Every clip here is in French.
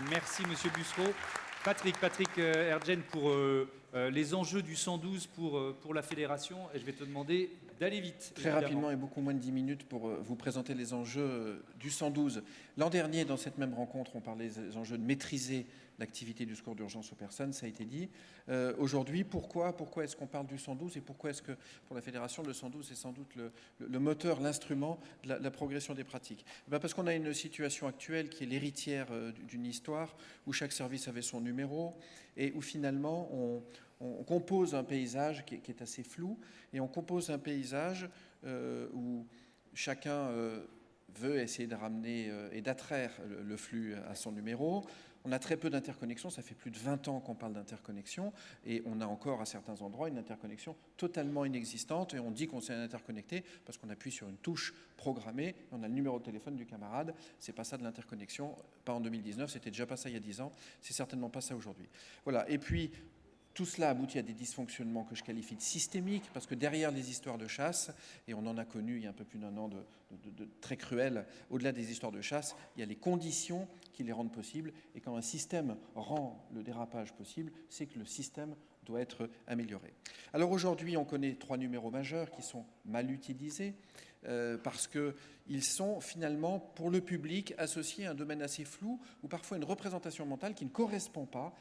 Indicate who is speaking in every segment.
Speaker 1: Merci, Monsieur Bussereau. Patrick Ergen, pour les enjeux du 112 pour la fédération, et je vais te demander d'aller vite.
Speaker 2: Très rapidement et beaucoup moins de 10 minutes pour vous présenter les enjeux du 112. L'an dernier, dans cette même rencontre, on parlait des enjeux de maîtriser l'activité du secours d'urgence aux personnes, ça a été dit. Aujourd'hui, pourquoi est-ce qu'on parle du 112 et pourquoi est-ce que, pour la fédération, le 112 est sans doute le moteur, l'instrument de la progression des pratiques? Parce qu'on a une situation actuelle qui est l'héritière d'une histoire où chaque service avait son numéro et où finalement on compose un paysage qui est assez flou et on compose un paysage où chacun veut essayer de ramener et d'attraire le flux à son numéro. On a très peu d'interconnexions, ça fait plus de 20 ans qu'on parle d'interconnexion et on a encore à certains endroits une interconnexion totalement inexistante et on dit qu'on s'est interconnecté parce qu'on appuie sur une touche programmée, on a le numéro de téléphone du camarade, c'est pas ça de l'interconnexion, pas en 2019, c'était déjà pas ça il y a 10 ans, c'est certainement pas ça aujourd'hui. Voilà, et puis tout cela aboutit à des dysfonctionnements que je qualifie de systémiques, parce que derrière les histoires de chasse, et on en a connu il y a un peu plus d'un an de très cruels, au-delà des histoires de chasse, il y a les conditions qui les rendent possibles, et quand un système rend le dérapage possible, c'est que le système doit être amélioré. Alors aujourd'hui, on connaît 3 numéros majeurs qui sont mal utilisés, parce qu'ils sont finalement, pour le public, associés à un domaine assez flou, ou parfois une représentation mentale qui ne correspond pas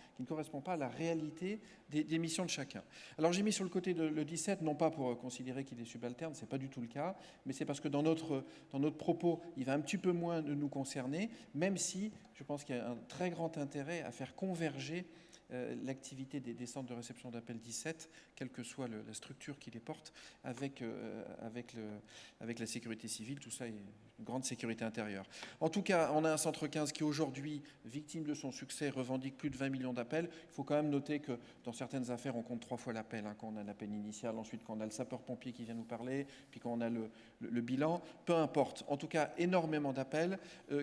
Speaker 2: à la réalité des missions de chacun. Alors j'ai mis sur le côté le 17, non pas pour considérer qu'il est subalterne, ce n'est pas du tout le cas, mais c'est parce que dans notre propos, il va un petit peu moins nous concerner, même si je pense qu'il y a un très grand intérêt à faire converger l'activité des centres de réception d'appel 17, quelle que soit la structure qui les porte, avec la sécurité civile, tout ça est une grande sécurité intérieure. En tout cas, on a un centre 15 qui aujourd'hui, victime de son succès, revendique plus de 20 millions d'appels. Il faut quand même noter que dans certaines affaires, on compte 3 fois l'appel, quand on a l'appel initial, ensuite quand on a le sapeur-pompier qui vient nous parler, puis quand on a le bilan. Peu importe, en tout cas, énormément d'appels,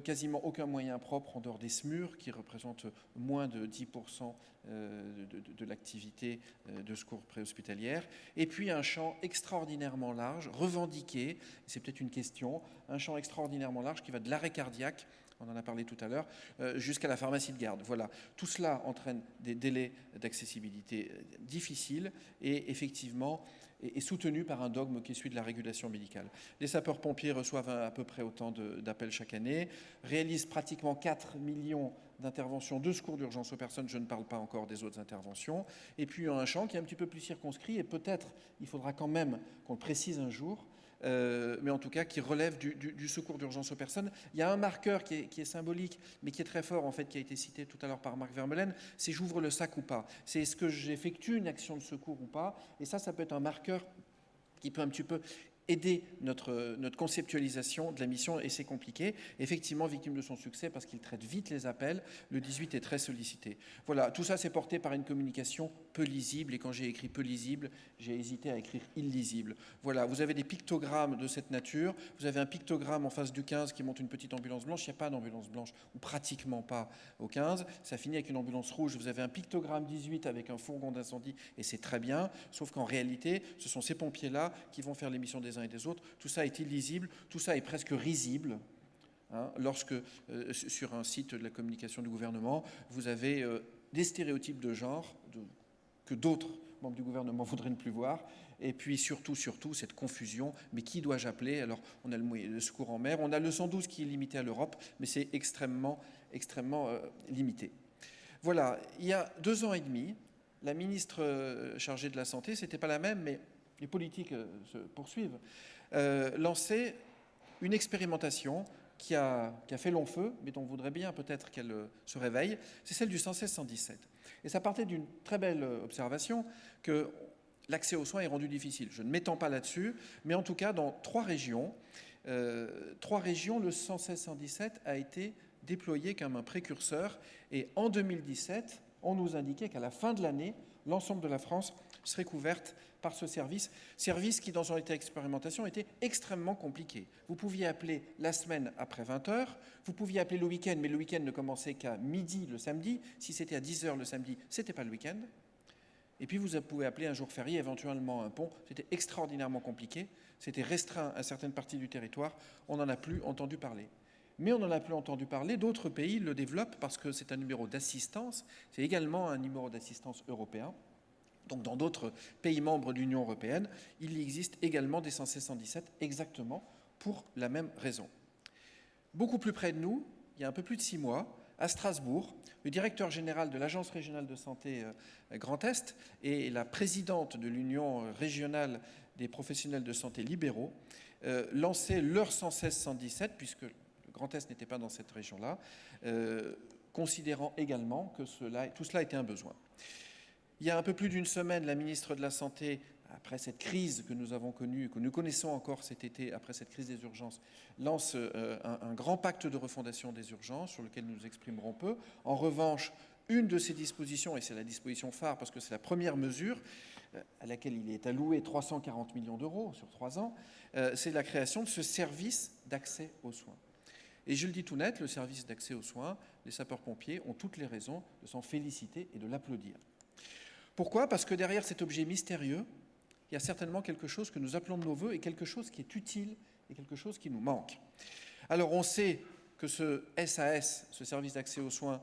Speaker 2: quasiment aucun moyen propre en dehors des SMUR, qui représentent moins de 10% de l'activité de secours préhospitalière, et puis un champ extraordinairement large, revendiqué, c'est peut-être une question, un champ extraordinairement large qui va de l'arrêt cardiaque, on en a parlé tout à l'heure, jusqu'à la pharmacie de garde. Voilà, tout cela entraîne des délais d'accessibilité difficiles et effectivement est soutenu par un dogme qui est celui de la régulation médicale. Les sapeurs-pompiers reçoivent à peu près autant d'appels chaque année, réalisent pratiquement 4 millions d'interventions de secours d'urgence aux personnes, je ne parle pas encore des autres interventions, et puis un champ qui est un petit peu plus circonscrit, et peut-être il faudra quand même qu'on le précise un jour, mais en tout cas qui relève du secours d'urgence aux personnes. Il y a un marqueur qui est symbolique, mais qui est très fort, en fait, qui a été cité tout à l'heure par Marc Vermeulen, c'est j'ouvre le sac ou pas. C'est est-ce que j'effectue une action de secours ou pas, et ça peut être un marqueur qui peut un petit peu aider notre conceptualisation de la mission, et c'est compliqué. Effectivement, victime de son succès parce qu'il traite vite les appels, le 18 est très sollicité. Voilà, tout ça c'est porté par une communication peu lisible, et quand j'ai écrit peu lisible, j'ai hésité à écrire illisible. Voilà, vous avez des pictogrammes de cette nature, vous avez un pictogramme en face du 15 qui montre une petite ambulance blanche, il n'y a pas d'ambulance blanche, ou pratiquement pas au 15, ça finit avec une ambulance rouge, vous avez un pictogramme 18 avec un fourgon d'incendie, et c'est très bien, sauf qu'en réalité, ce sont ces pompiers-là qui vont faire les missions des uns et des autres. Tout ça est illisible, tout ça est presque risible, lorsque sur un site de la communication du gouvernement, vous avez des stéréotypes de genre que d'autres membres du gouvernement voudraient ne plus voir, et puis surtout cette confusion, mais qui dois-je appeler? Alors on a le secours en mer, on a le 112 qui est limité à l'Europe, mais c'est extrêmement limité. Voilà, il y a 2 ans et demi, la ministre chargée de la Santé, c'était pas la même, mais les politiques se poursuivent, lançait une expérimentation qui a fait long feu, mais dont on voudrait bien peut-être qu'elle se réveille, c'est celle du 116-117. Et ça partait d'une très belle observation que l'accès aux soins est rendu difficile. Je ne m'étends pas là-dessus, mais en tout cas, dans 3 régions, le 116-117 a été déployé comme un précurseur, et en 2017, on nous indiquait qu'à la fin de l'année, l'ensemble de la France serait couverte par ce service qui, dans son état d'expérimentation, était extrêmement compliqué. Vous pouviez appeler la semaine après 20h, vous pouviez appeler le week-end, mais le week-end ne commençait qu'à midi le samedi. Si c'était à 10h le samedi, ce n'était pas le week-end. Et puis vous pouvez appeler un jour férié, éventuellement un pont. C'était extraordinairement compliqué, c'était restreint à certaines parties du territoire, on n'en a plus entendu parler. mais on n'en a plus entendu parler. D'autres pays le développent parce que c'est un numéro d'assistance, c'est également un numéro d'assistance européen. Donc dans d'autres pays membres de l'Union européenne, il existe également des 116-117 exactement pour la même raison. Beaucoup plus près de nous, il y a un peu plus de 6 mois, à Strasbourg, le directeur général de l'Agence régionale de santé Grand Est et la présidente de l'Union régionale des professionnels de santé libéraux lançaient leur 116-117, puisque le Grand Est n'était pas dans cette région-là, considérant également que tout cela était un besoin. Il y a un peu plus d'une semaine, la ministre de la Santé, après cette crise que nous avons connue, que nous connaissons encore cet été, après cette crise des urgences, lance un grand pacte de refondation des urgences sur lequel nous nous exprimerons peu. En revanche, une de ces dispositions, et c'est la disposition phare parce que c'est la première mesure à laquelle il est alloué 340 millions d'euros sur 3 ans, c'est la création de ce service d'accès aux soins. Et je le dis tout net, le service d'accès aux soins, les sapeurs-pompiers ont toutes les raisons de s'en féliciter et de l'applaudir. Pourquoi ? Parce que derrière cet objet mystérieux, il y a certainement quelque chose que nous appelons de nos voeux et quelque chose qui est utile et quelque chose qui nous manque. Alors on sait que ce SAS, ce service d'accès aux soins,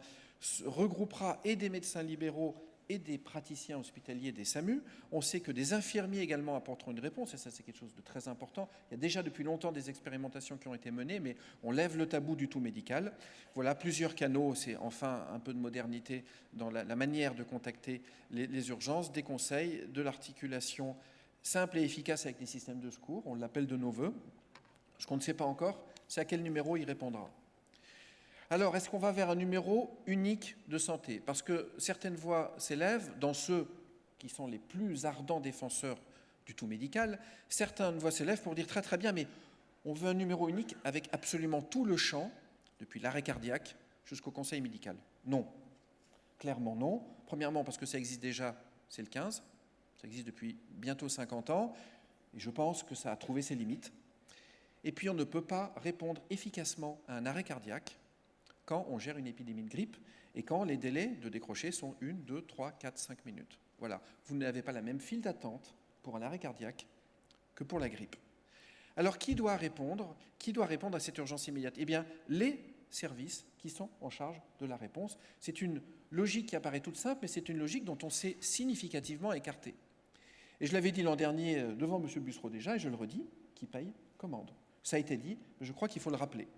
Speaker 2: regroupera et des médecins libéraux et des praticiens hospitaliers des SAMU. On sait que des infirmiers également apporteront une réponse, et ça c'est quelque chose de très important. Il y a déjà depuis longtemps des expérimentations qui ont été menées, mais on lève le tabou du tout médical. Voilà plusieurs canaux, c'est enfin un peu de modernité dans la manière de contacter les urgences, des conseils, de l'articulation simple et efficace avec les systèmes de secours, on l'appelle de nos voeux. Ce qu'on ne sait pas encore, c'est à quel numéro il répondra. Alors, est-ce qu'on va vers un numéro unique de santé ? Parce que certaines voix s'élèvent, dans ceux qui sont les plus ardents défenseurs du tout médical, certaines voix s'élèvent pour dire très très bien, mais on veut un numéro unique avec absolument tout le champ, depuis l'arrêt cardiaque jusqu'au conseil médical. Non, clairement non. Premièrement parce que ça existe déjà, c'est le 15, ça existe depuis bientôt 50 ans, et je pense que ça a trouvé ses limites. Et puis on ne peut pas répondre efficacement à un arrêt cardiaque quand on gère une épidémie de grippe et quand les délais de décrocher sont 1, 2, 3, 4, 5 minutes. Voilà, vous n'avez pas la même file d'attente pour un arrêt cardiaque que pour la grippe. Alors qui doit répondre à cette urgence immédiate ? Eh bien, les services qui sont en charge de la réponse. C'est une logique qui apparaît toute simple, mais c'est une logique dont on s'est significativement écarté. Et je l'avais dit l'an dernier devant M. Bussereau déjà, et je le redis, qui paye commande. Ça a été dit, mais je crois qu'il faut le rappeler.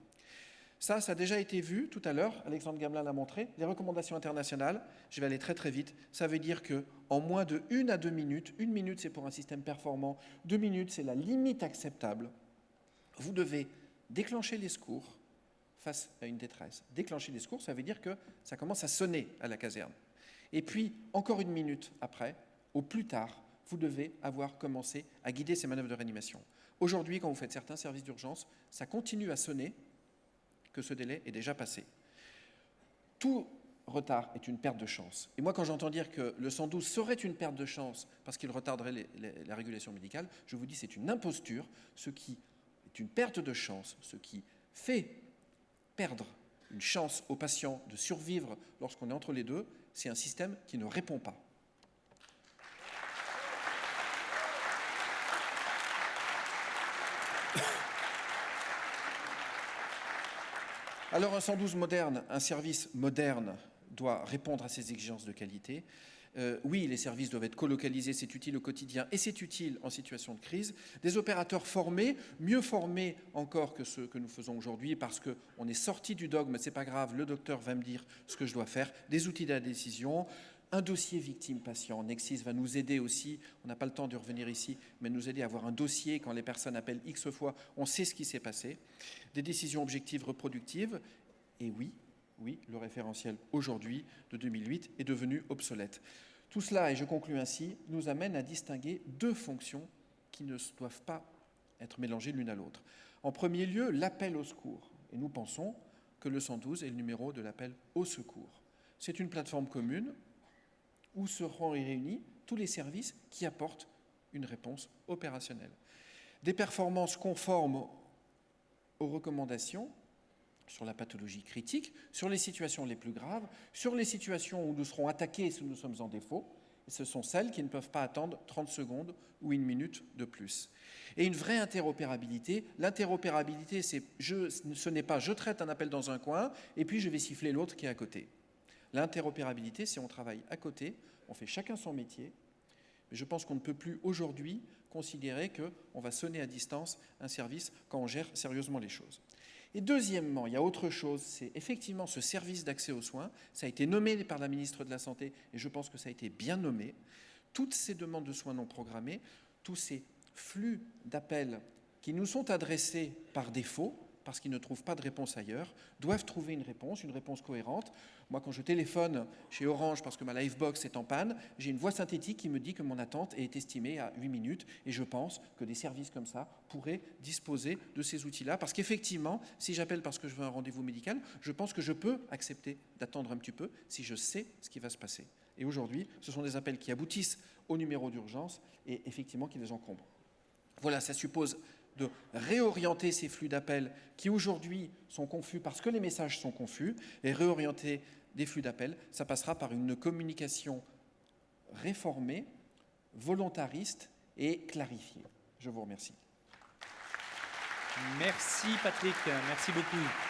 Speaker 2: Ça a déjà été vu tout à l'heure, Alexandre Gamelin l'a montré, les recommandations internationales, je vais aller très très vite, ça veut dire qu'en moins de 1 à 2 minutes, 1 minute c'est pour un système performant, 2 minutes c'est la limite acceptable, vous devez déclencher les secours face à une détresse. Déclencher les secours, ça veut dire que ça commence à sonner à la caserne. Et puis, encore 1 minute après, au plus tard, vous devez avoir commencé à guider ces manœuvres de réanimation. Aujourd'hui, quand vous faites certains services d'urgence, ça continue à sonner, que ce délai est déjà passé. Tout retard est une perte de chance. Et moi, quand j'entends dire que le 112 serait une perte de chance parce qu'il retarderait la régulation médicale, je vous dis c'est une imposture. Ce qui est une perte de chance, ce qui fait perdre une chance aux patients de survivre lorsqu'on est entre les deux, c'est un système qui ne répond pas. Alors un 112 moderne, un service moderne doit répondre à ces exigences de qualité. Oui, les services doivent être colocalisés, c'est utile au quotidien et c'est utile en situation de crise. Des opérateurs formés, mieux formés encore que ceux que nous faisons aujourd'hui parce qu'on est sorti du dogme, c'est pas grave, le docteur va me dire ce que je dois faire, des outils de la décision. Un dossier victime-patient, Nexis va nous aider aussi, on n'a pas le temps de revenir ici, mais nous aider à avoir un dossier quand les personnes appellent X fois, on sait ce qui s'est passé. Des décisions objectives reproductives, et oui, le référentiel aujourd'hui de 2008 est devenu obsolète. Tout cela, et je conclus ainsi, nous amène à distinguer 2 fonctions qui ne doivent pas être mélangées l'une à l'autre. En premier lieu, l'appel au secours, et nous pensons que le 112 est le numéro de l'appel au secours. C'est une plateforme commune où seront réunis tous les services qui apportent une réponse opérationnelle. Des performances conformes aux recommandations sur la pathologie critique, sur les situations les plus graves, sur les situations où nous serons attaqués si nous sommes en défaut. Et ce sont celles qui ne peuvent pas attendre 30 secondes ou 1 minute de plus. Et une vraie interopérabilité. L'interopérabilité, ce n'est pas je traite un appel dans un coin et puis je vais siffler l'autre qui est à côté. L'interopérabilité, c'est on travaille à côté, on fait chacun son métier. Mais je pense qu'on ne peut plus aujourd'hui considérer qu'on va sonner à distance un service quand on gère sérieusement les choses. Et deuxièmement, il y a autre chose, c'est effectivement ce service d'accès aux soins. Ça a été nommé par la ministre de la Santé et je pense que ça a été bien nommé. Toutes ces demandes de soins non programmés, tous ces flux d'appels qui nous sont adressés par défaut, parce qu'ils ne trouvent pas de réponse ailleurs, doivent trouver une réponse cohérente. Moi, quand je téléphone chez Orange parce que ma Livebox est en panne, j'ai une voix synthétique qui me dit que mon attente est estimée à 8 minutes et je pense que des services comme ça pourraient disposer de ces outils-là parce qu'effectivement, si j'appelle parce que je veux un rendez-vous médical, je pense que je peux accepter d'attendre un petit peu si je sais ce qui va se passer. Et aujourd'hui, ce sont des appels qui aboutissent au numéro d'urgence et effectivement qui les encombrent. Voilà, ça suppose de réorienter ces flux d'appels qui aujourd'hui sont confus parce que les messages sont confus, et réorienter des flux d'appels, ça passera par une communication réformée, volontariste et clarifiée. Je vous remercie.
Speaker 1: Merci Patrick, merci beaucoup.